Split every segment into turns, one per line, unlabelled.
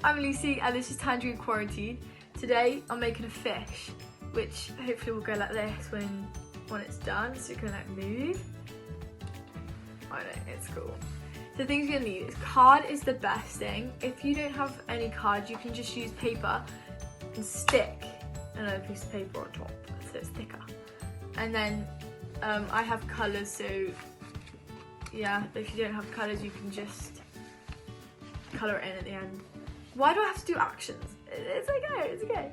I'm Lucy and this is Tangerine Quarantine. Today I'm making a fish, which hopefully will go like this when it's done, so you can like move. I know, it's cool. The things you're gonna need is card is the best thing. If you don't have any card, you can just use paper and stick another piece of paper on top so it's thicker. And then I have colours, so yeah, if you don't have colours you can just colour it in at the end. Why do I have to do actions? It's okay, it's okay.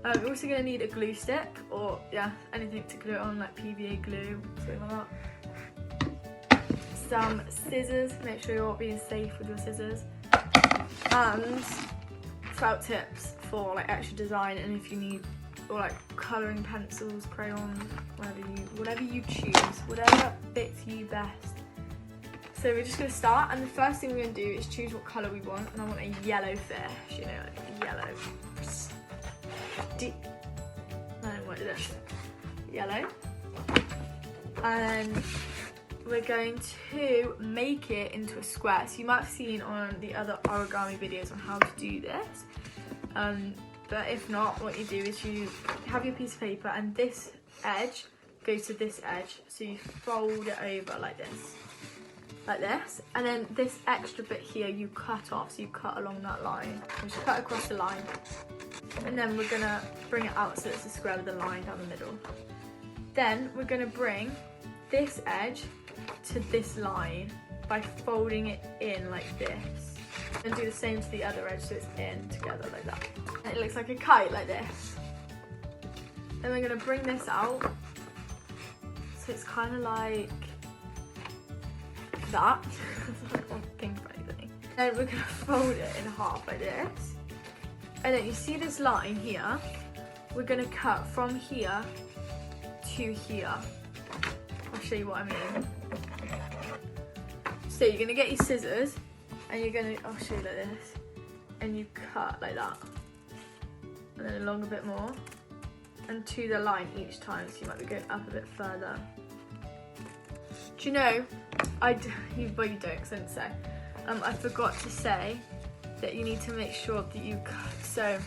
We're also going to need a glue stick, or yeah, anything to glue it on, like PVA glue, something like that. Some scissors, make sure you're being safe with your scissors. And felt tips for like extra design, and if you need, or like colouring pencils, crayons, whatever you choose, whatever fits you best. So we're just going to start, and the first thing we're going to do is choose what colour we want, and I want a yellow fish, you know, like yellow. And what is it? Yellow. And we're going to make it into a square. So you might have seen on the other origami videos on how to do this. But if not, what you do is you have your piece of paper, and this edge goes to this edge. So you fold it over like this. And then this extra bit here you cut off, so you cut along that line, just cut across the line, and then we're gonna bring it out so it's a square with a line down the middle. Then we're gonna bring this edge to this line by folding it in like this, and do the same to the other edge so it's in together like that, and it looks like a kite like this. Then we're gonna bring this out so it's kind of like that. I can't think of anything. Then we're gonna fold it in half like this, and then you see this line here, we're gonna cut from here to here. I'll show you what I mean. So you're gonna get your scissors, and you're gonna, I'll show you like this, and you cut like that, and then along a bit more, and to the line each time, so you might be going up a bit further. Do you know, well you don't, because I didn't say. I forgot to say that you need to make sure that you cut, so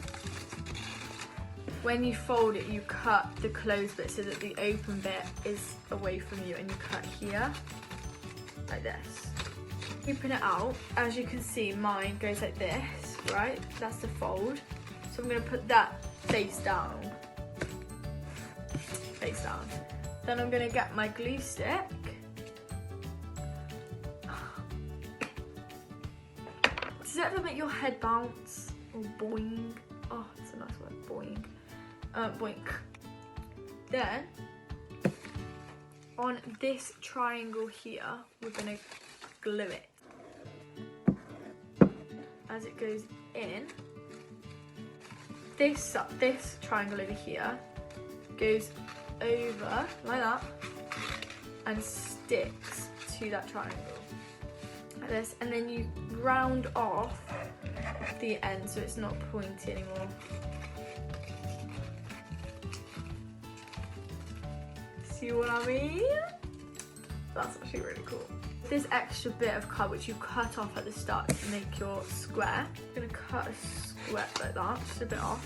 when you fold it, you cut the closed bit so that the open bit is away from you, and you cut here, like this. Open it out, as you can see mine goes like this, right? That's the fold. So I'm going to put that face down. Then I'm going to get my glue stick. Does it ever make your head bounce or boing? Oh, it's a nice word, boing. Boink. Then, on this triangle here, we're gonna glue it. As it goes in, this triangle over here goes over like that and sticks to that triangle. Like this, and then you round off the end so it's not pointy anymore. See what I mean? That's actually really cool. This extra bit of cut which you cut off at the start to make your square, I'm going to cut a square like that, just a bit off,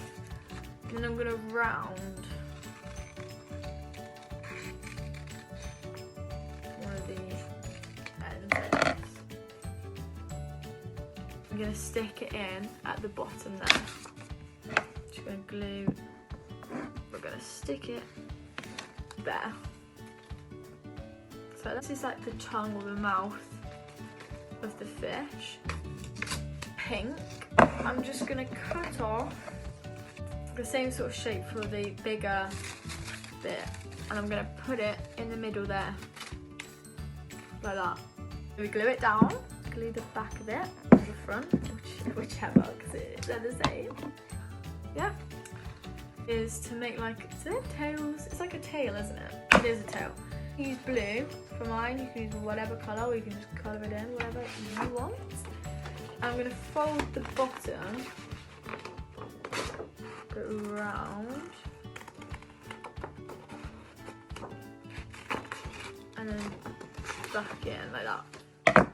and then I'm going to round one of the ends like this. I'm going to stick it in at the bottom there. Just going to glue, we're going to stick it there. So this is like the tongue or the mouth of the fish. Pink, I'm just going to cut off the same sort of shape for the bigger bit, and I'm going to put it in the middle there, like that. We glue it down, glue the back of it, or the front, whichever, because they're the same. Yeah. Is to make like, is it tails? It's like a tail, isn't it? It is a tail. Use blue for mine, you can use whatever colour, or you can just colour it in, whatever you want. I'm going to fold the bottom, go around, and then back in like that.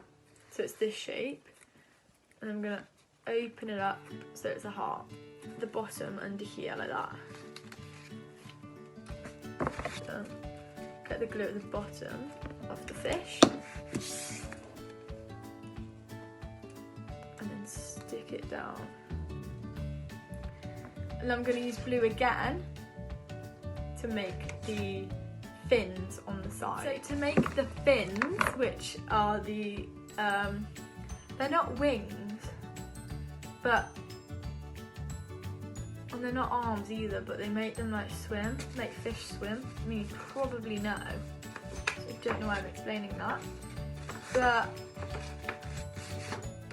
So it's this shape, and I'm going to open it up so it's a heart. The bottom under here like that. So, get the glue at the bottom of the fish. And then stick it down. And I'm going to use blue again to make the fins on the side. So to make the fins, which are the, they're not wings, but, and they're not arms either, but they make them like swim, make fish swim. I mean, you probably know, so I don't know why I'm explaining that, but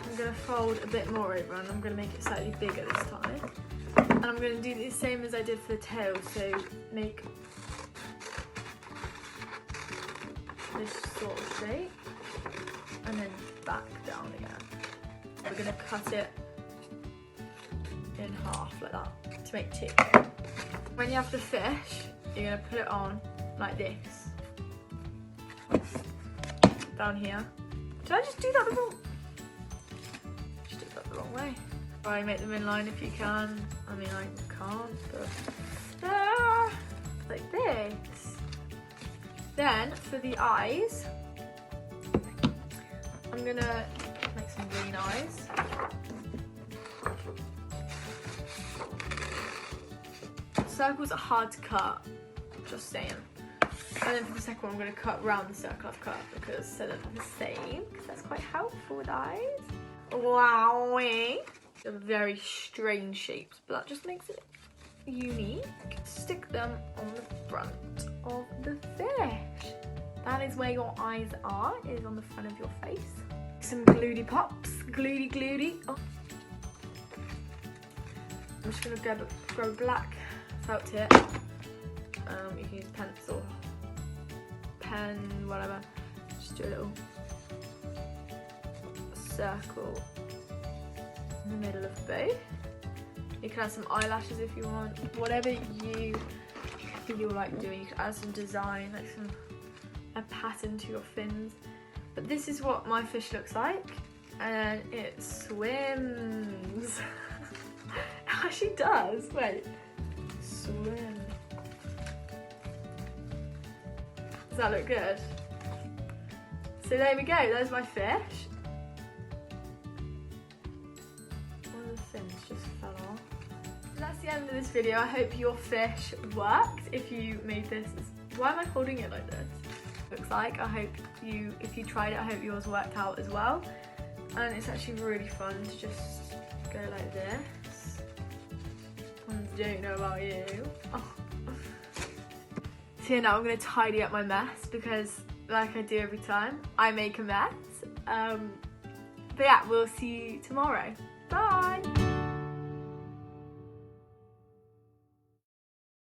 I'm going to fold a bit more over and I'm going to make it slightly bigger this time. And I'm going to do the same as I did for the tail, so make this sort of shape and then back down again. We're going to cut it in half like that to make two. When you have the fish, you're going to put it on like this. Down here. Did I just do that the wrong? Just did that the wrong way. Try and make them in line if you can. I mean, I can't, but like this. Then for the eyes, I'm gonna make some green eyes. Circles are hard to cut, just saying. And then for the second one, I'm gonna cut around the circle I've cut because so they're the same, because that's quite helpful with eyes. Wowie! They're very strange shapes, but that just makes it unique. Stick them on the front of the fish. That is where your eyes are, is on the front of your face. Some gluty pops, gluty. Oh. I'm just gonna grab a black felt tip. You can use pencil, pen, whatever. Just do a little circle in the middle of both. You can add some eyelashes if you want, whatever you feel like doing. You can add some design, like a pattern to your fins. But this is what my fish looks like, and it swims. It actually does. Wait, swim. Does that look good? So there we go. There's my fish. Fins just fell off. So that's the end of this video. I hope your fish worked. If you made this, why am I holding it like this? Looks like. I hope you, if you tried it, I hope yours worked out as well. And it's actually really fun to just go like this. I don't know about you. Oh. So yeah, now I'm going to tidy up my mess because, like I do every time, I make a mess. But yeah, we'll see you tomorrow. Bye!